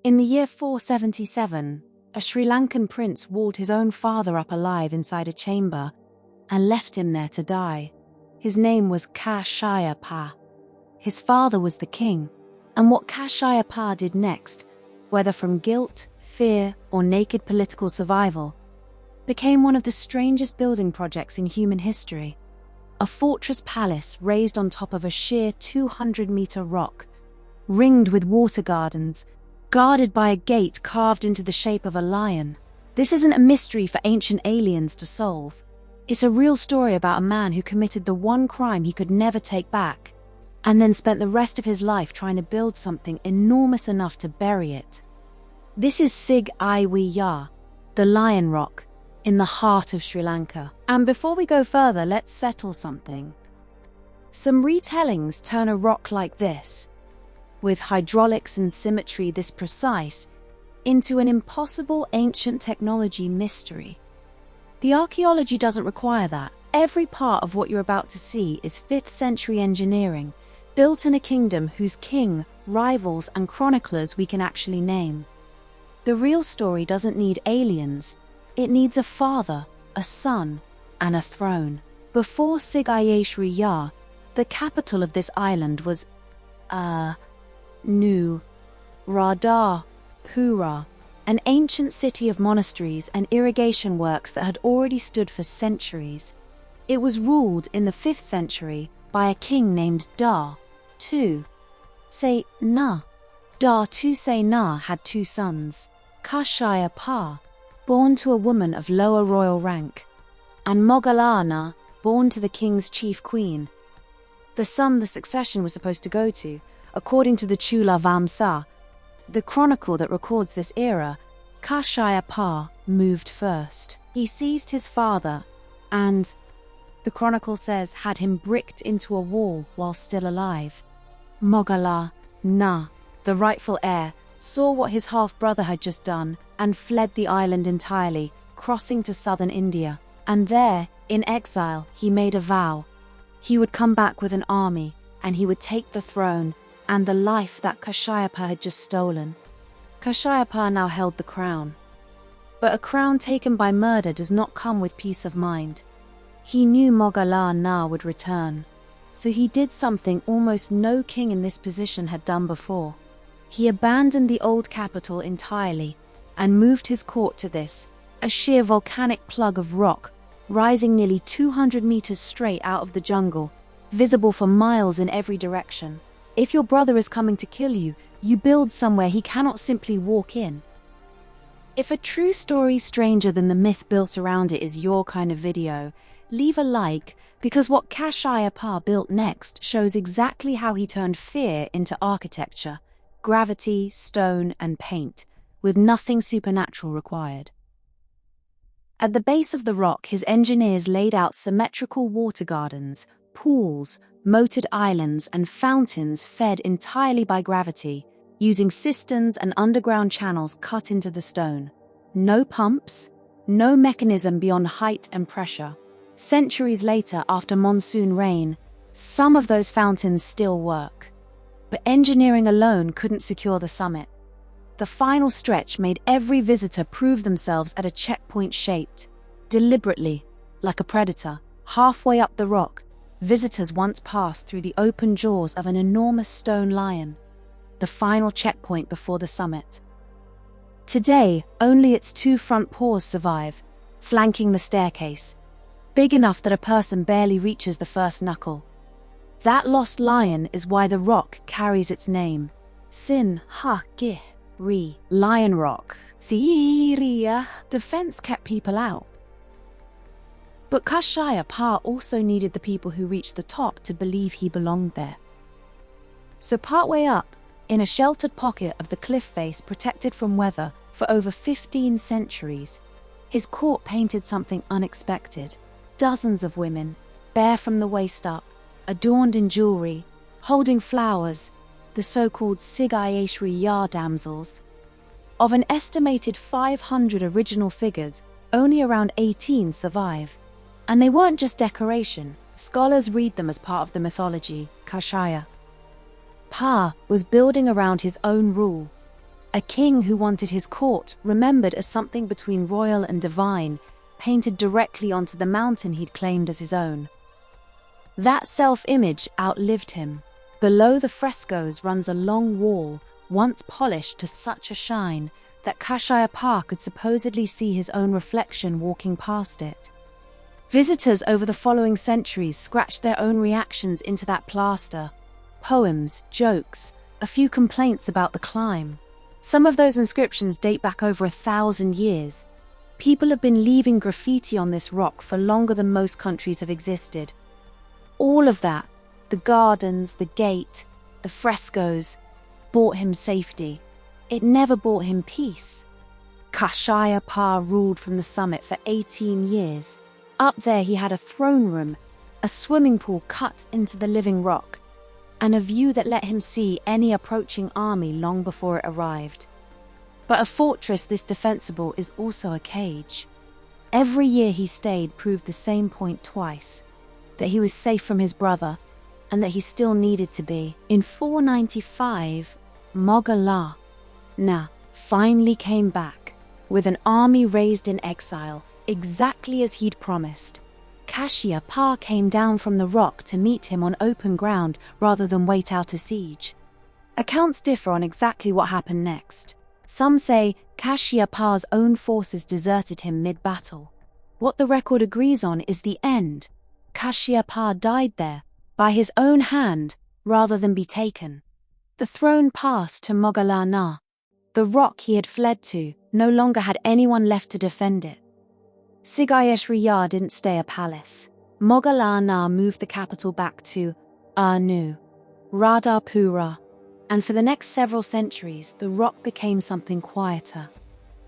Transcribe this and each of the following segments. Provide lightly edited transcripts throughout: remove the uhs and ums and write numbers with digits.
In the year 477, a Sri Lankan prince walled his own father up alive inside a chamber and left him there to die. His name was Kasyapa. His father was the king, and what Kasyapa did next, whether from guilt, fear, or naked political survival, became one of the strangest building projects in human history. A fortress palace raised on top of a sheer 200-meter rock, ringed with water gardens, guarded by a gate carved into the shape of a lion. This isn't a mystery for ancient aliens to solve. It's a real story about a man who committed the one crime he could never take back, and then spent the rest of his life trying to build something enormous enough to bury it. This is Sigiriya, the Lion Rock, in the heart of Sri Lanka. And before we go further, let's settle something. Some retellings turn a rock like this, with hydraulics and symmetry this precise, into an impossible ancient technology mystery. The archaeology doesn't require that. Every part of what you're about to see is 5th century engineering, built in a kingdom whose king, rivals, and chroniclers we can actually name. The real story doesn't need aliens. It needs a father, a son, and a throne. Before Sigiriya, the capital of this island was Nu Radha-pura, an ancient city of monasteries and irrigation works that had already stood for centuries. It was ruled in the 5th century by a king named Da Tu-se-na. Da Tu-se-na had 2 sons, Kasyapa, born to a woman of lower royal rank, and Moggallana, born to the king's chief queen. The son the succession was supposed to go to, according to the Culavamsa, the chronicle that records this era, Kasyapa moved first. He seized his father and, the chronicle says, had him bricked into a wall while still alive. Moggallana, the rightful heir, saw what his half-brother had just done and fled the island entirely, crossing to southern India. And there, in exile, he made a vow. He would come back with an army, and he would take the throne and the life that Kasyapa had just stolen. Kasyapa now held the crown. But a crown taken by murder does not come with peace of mind. He knew Moggallana would return, so he did something almost no king in this position had done before. He abandoned the old capital entirely and moved his court to this, a sheer volcanic plug of rock, rising nearly 200 meters straight out of the jungle, visible for miles in every direction. If your brother is coming to kill you, you build somewhere he cannot simply walk in. If a true story stranger than the myth built around it is your kind of video, leave a like, because what Kasyapa built next shows exactly how he turned fear into architecture, gravity, stone, and paint, with nothing supernatural required. At the base of the rock, his engineers laid out symmetrical water gardens, pools, moated islands, and fountains fed entirely by gravity, using cisterns and underground channels cut into the stone. No pumps, no mechanism beyond height and pressure. Centuries later, after monsoon rain, some of those fountains still work. But engineering alone couldn't secure the summit. The final stretch made every visitor prove themselves at a checkpoint shaped, deliberately, like a predator. Halfway up the rock, visitors once passed through the open jaws of an enormous stone lion, the final checkpoint before the summit. Today, only its 2 front paws survive, flanking the staircase, big enough that a person barely reaches the first knuckle. That lost lion is why the rock carries its name. Sigiriya, Lion Rock. Sigiriya. Defense kept people out. But Kasyapa also needed the people who reached the top to believe he belonged there. So partway up, in a sheltered pocket of the cliff face protected from weather for over 15 centuries, his court painted something unexpected. Dozens of women, bare from the waist up, adorned in jewelry, holding flowers, the so-called Sigiriya damsels. Of an estimated 500 original figures, only around 18 survive. And they weren't just decoration. Scholars read them as part of the mythology. Kasyapa was building around his own rule, a king who wanted his court remembered as something between royal and divine, painted directly onto the mountain he'd claimed as his own. That self-image outlived him. Below the frescoes runs a long wall, once polished to such a shine that Kasyapa could supposedly see his own reflection walking past it. Visitors over the following centuries scratched their own reactions into that plaster. Poems, jokes, a few complaints about the climb. Some of those inscriptions date back over 1,000 years. People have been leaving graffiti on this rock for longer than most countries have existed. All of that, the gardens, the gate, the frescoes, brought him safety. It never brought him peace. Kasyapa ruled from the summit for 18 years. Up there he had a throne room, a swimming pool cut into the living rock, and a view that let him see any approaching army long before it arrived. But a fortress this defensible is also a cage. Every year he stayed proved the same point twice, that he was safe from his brother, and that he still needed to be. In 495, Moggala finally came back, with an army raised in exile, exactly as he'd promised. Kasyapa came down from the rock to meet him on open ground rather than wait out a siege. Accounts differ on exactly what happened next. Some say Kasyapa's own forces deserted him mid-battle. What the record agrees on is the end. Kasyapa died there, by his own hand, rather than be taken. The throne passed to Moggala. The rock he had fled to no longer had anyone left to defend it. Sigiriya didn't stay a palace. Moggala moved the capital back to Anu, Radhapura, and for the next several centuries, the rock became something quieter.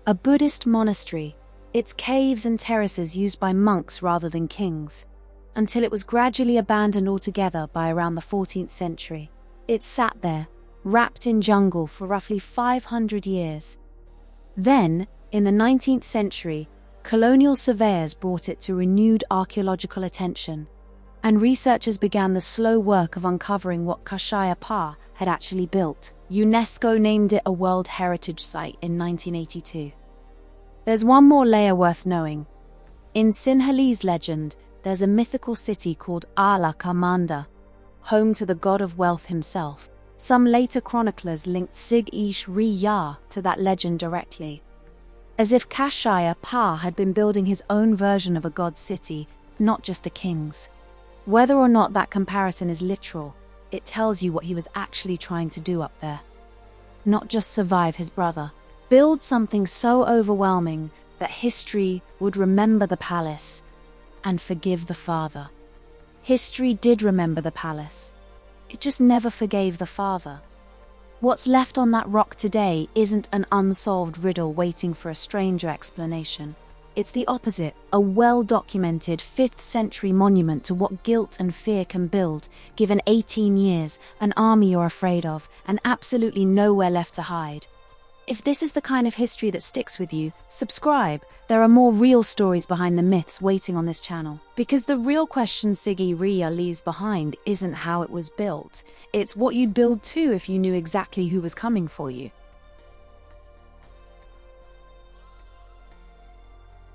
A Buddhist monastery, its caves and terraces used by monks rather than kings, until it was gradually abandoned altogether by around the 14th century. It sat there, wrapped in jungle for roughly 500 years. Then, in the 19th century, colonial surveyors brought it to renewed archaeological attention, and researchers began the slow work of uncovering what Kasyapa had actually built. UNESCO named it a World Heritage Site in 1982. There's one more layer worth knowing. In Sinhalese legend, there's a mythical city called Alakamanda, home to the god of wealth himself. Some later chroniclers linked Sigiriya to that legend directly, as if Kasyapa had been building his own version of a god's city, not just a king's. Whether or not that comparison is literal, it tells you what he was actually trying to do up there. Not just survive his brother. Build something so overwhelming that history would remember the palace and forgive the father. History did remember the palace. It just never forgave the father. What's left on that rock today isn't an unsolved riddle waiting for a stranger explanation. It's the opposite, a well-documented 5th century monument to what guilt and fear can build, given 18 years, an army you're afraid of, and absolutely nowhere left to hide. If this is the kind of history that sticks with you, subscribe. There are more real stories behind the myths waiting on this channel. Because the real question Sigiriya leaves behind isn't how it was built. It's what you'd build too if you knew exactly who was coming for you.